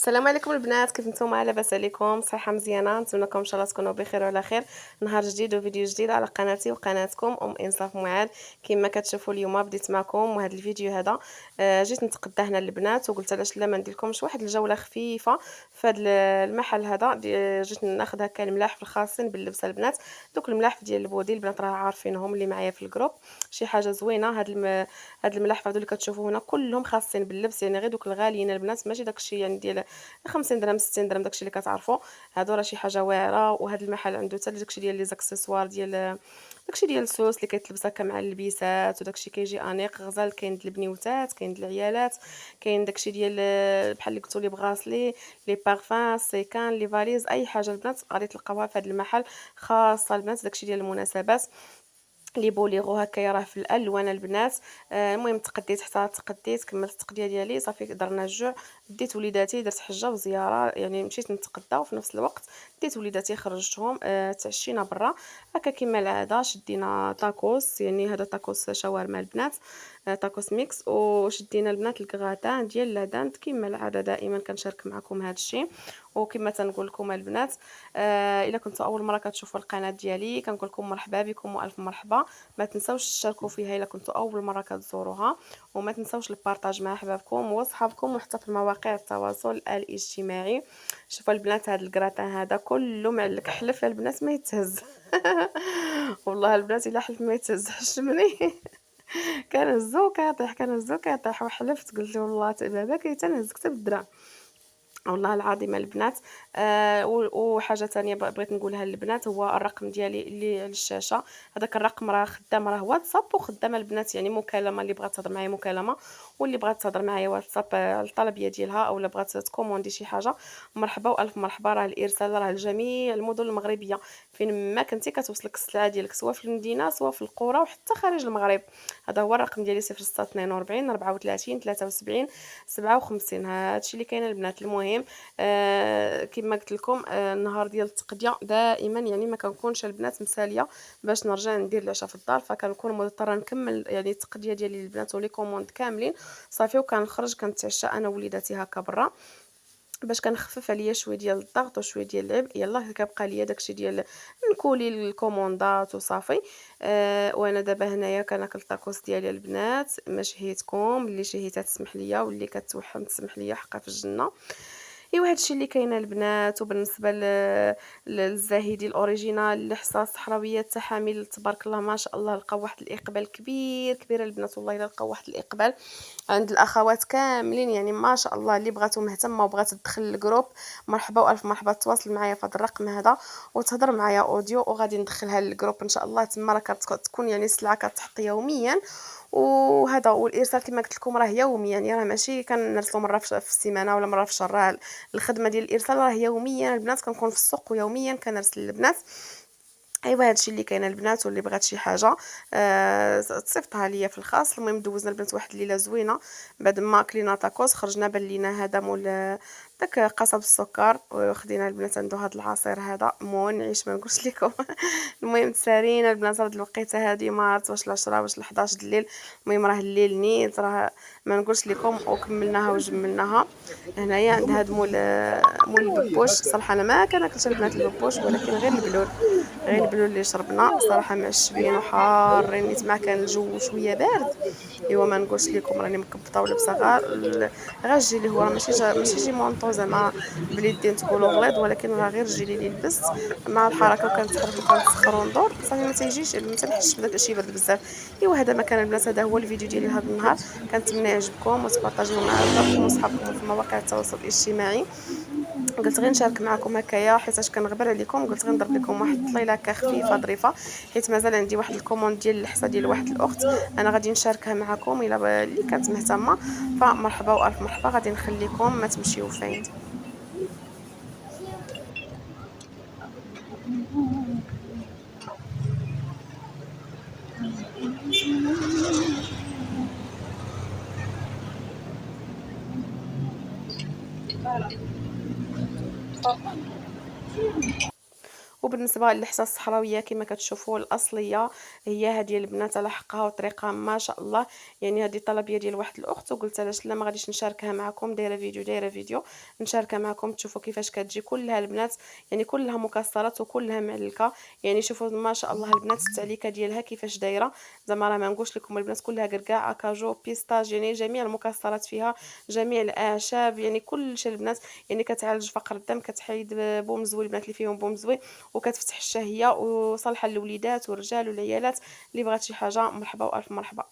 السلام عليكم البنات، كيف نتوما؟ لاباس عليكم؟ صحه مزيانه؟ نتمنىكم ان شاء الله تكونوا بخير وعلى خير. نهار جديد وفيديو جديد على قناتي وقناتكم انصاف معاد. كما كتشوفوا اليوم بديت معكم وهذا الفيديو هذا جيت نتقدى هنا البنات وقلت علاش لا ما ندير لكمش واحد الجوله خفيفه في هذا المحل هذا. جيت ناخذ هكا الملاح في الخاصين باللبسه البنات. دوك الملاح ديال البودي البنات راه عارفينهم اللي معايا في الجروب. شي حاجه زوينه. هاد الملاح هذو اللي كتشوفوا هنا كلهم خاصين باللبس، يعني غير دوك الغاليين البنات، ماشي داكشي يعني ديال 50 درهم 60 درهم داكشي اللي كتعرفوا. هادو راه شي حاجه واعره. وهذا المحل عنده حتى داكشي ديال لي زاكسيسوار ديال داكشي ديال السوس اللي كيتلبس هكا مع اللبيسات، وداكشي كيجي انيق غزال. كاين د البنيوتات، كاين د العيالات، كاين داكشي ديال بحال اللي قلتو لي بغاسلي، لي بارفان، سيكان، لي فاليز، اي حاجه البنات غادي تلقاوها في هذا المحل خاصه البنات داكشي ديال المناسبات. لي بوليغو هكايا راه في الالوان البنات. المهم تقديت حتى تقديت كملت التقديه ديالي صافي درنا الجوع. ديت وليداتي درت حجه وزياره، يعني مشيت نتقدى وفي نفس الوقت ديت وليداتي خرجتهم. تعشينا برا هكا كما العاده. شدينا تاكوس، يعني هذا تاكوس شاورما البنات، تاكوس ميكس. وشدينا البنات الكغاتان ديال لادانت كما العاده دائما كنشارك معكم هذا الشيء. وكما تنقول لكم البنات، الا كنتوا اول مره كتشوفوا القناه ديالي كنقول لكم مرحبا بكم والف مرحبا. ما تنساوش تشاركوا فيها الا كنتوا اول مره كتزوروها، وما تنساوش البارطاج مع احبابكم واصحابكم وحتى في مواقع التواصل الاجتماعي. شوفوا البنات، هذا الكراتان هذا كله معلك حلف البنات ما يتهز. والله البنات الا حلف ما يتهزش مني. كنهزو كيطيح كنهزو كيطيح، وحلفت قلت له والله بابا كيتنهز كتب الدرا. والله العظيم البنات. وحاجه ثانيه بغيت نقولها للبنات، هو الرقم ديالي اللي على الشاشه. هذاك الرقم راه خدام، راه واتساب وخدام البنات، يعني مكالمه اللي بغات تهضر معايا مكالمه، واللي بغات تهضر معايا واتساب على الطلبيه ديالها، اولا بغات تكوموندي شي حاجه. مرحبا والف مرحبا. راه الارسال راه لجميع المدن المغربيه، فين ما كنتي كتوصلك السلعه ديالك سواء في المدينه سواء في القرى وحتى خارج المغرب. هذا هو الرقم ديالي 0642 34 73 57. هادشي اللي كاين البنات. المهم كما قلت لكم، النهار ديال التقديه دائما يعني ما كنكونش البنات مساليه باش نرجع ندير العشاء في الدار، فكنكون مضطره نكمل يعني التقديه ديالي البنات ولي كوموند كاملين صافي، وكنخرج كنتعشى انا ووليداتي هكا برا باش كنخفف عليا شويه ديال الضغط وشويه ديال العبء. يلا كيبقى ليا داكشي ديال نكولي الكوموندات وصافي. وانا دابا هنايا كناكل الطاكوس ديالي البنات. ما شهيتكم؟ اللي شهيتها تسمح ليا، واللي كتوحم تسمح ليا، حقا في الجنه. ايوا هادشي اللي كاين البنات. وبالنسبه للزاهدي الاوريجينال الحصى الصحراويه التحامل تبارك الله ما شاء الله، لقاو واحد الاقبال كبير كبير البنات. والله الا لقاو واحد الاقبال عند الاخوات كاملين، يعني ما شاء الله. اللي بغاتو مهتمه وبغات تدخل الجروب، مرحبا والف مرحبا. تواصل معايا في هذا الرقم هذا وتهضر معايا اوديو، وغادي ندخلها للجروب ان شاء الله. تما راه كتكون يعني السلعه كتحط يوميا، وهذا والارسال كما قلت لكم راه يومي، يعني راه ماشي كنرسلوا مره في السيمانه ولا مره في الشهر. الخدمه ديال الارسال راه يوميا البنات. كنكون في السوق ويوميا كنرسل البنات. ايوا هادشي اللي كاين البنات. واللي بغات شي حاجه تصيفطها ليا في الخاص. المهم دوزنا البنات واحد الليله زوينه بعد ما كلينا تاكوس. خرجنا بان لينا هذا مول داك قصب السكر، وخدينا البنات عنده هذا العصير هذا منعش ما نقولش لكم. المهم تسالينا البنات هاد الوقيته هادي ما عرفت واش 10 واش 11 د الليل. المهم راه الليل نيت، راه ما نقولش لكم. وكملناها وجملناها هنايا عند هاد مول الببوش. صراحه انا ما كناكلش البنات الببوش، ولكن غير البلول، غير البلول اللي شربنا صراحه معشبين وحارين. نيت مع كان الجو شويه بارد. ايوا ما نقولش لكم راني مكبطه ولابسه غير الجيلي اللي هو راه ماشي جي مونطو زعما باليدين تقولوا غليظ، ولكن راه غير الجيلي اللي لبست مع الحركه وكنتحرك وكنتسخر وندور صافي ما تيجيش، ما تنحسش بداك الشيء برد بزاف. ايوا هذا ما كان البنات. هذا هو الفيديو ديالي لهذا النهار. كنتمنى يعجبكم وتبارطاجيوه مع اصحابكم وصحابكم في مواقع التواصل الاجتماعي. قلت غير نشارك معكم هكايا حيتاش كنغبر عليكم. قلت غير نضرب لكم واحد الطليله هكا خفيفه ظريفه، حيت مازال عندي واحد الكوموند ديال الحصه ديال واحد الاخت انا غادي نشاركها معكم. الا اللي كانت مهتمه فمرحبا والف مرحبا. غادي نخليكم ما تمشيو فاين. وبالنسبه للحصه الصحراويه كما كتشوفوا الاصليه هي هذه البنات على حقها وطريقها ما شاء الله. يعني هذه طلبيه ديال واحد الاخت وقلت علاش لا ما غاديش نشاركها معكم، دايره فيديو نشاركها معكم تشوفوا كيفاش كتجي كلها البنات. يعني كلها مكسرات وكلها معلكه. يعني شوفوا ما شاء الله البنات التعليكه ديالها كيفاش دايره. زعما راه ما نقولش لكم البنات كلها كركاع كاجو بيستاج، يعني جميع المكسرات فيها، جميع الاعشاب، يعني كل شيء البنات. يعني كتعالج فقر الدم، كتحيد بوم زوي البنات اللي فيهم بوم زوي، وكتفتح الشهيه وصالحه للوليدات والرجال والعيالات. اللي بغات شي حاجه مرحبا والف مرحبا.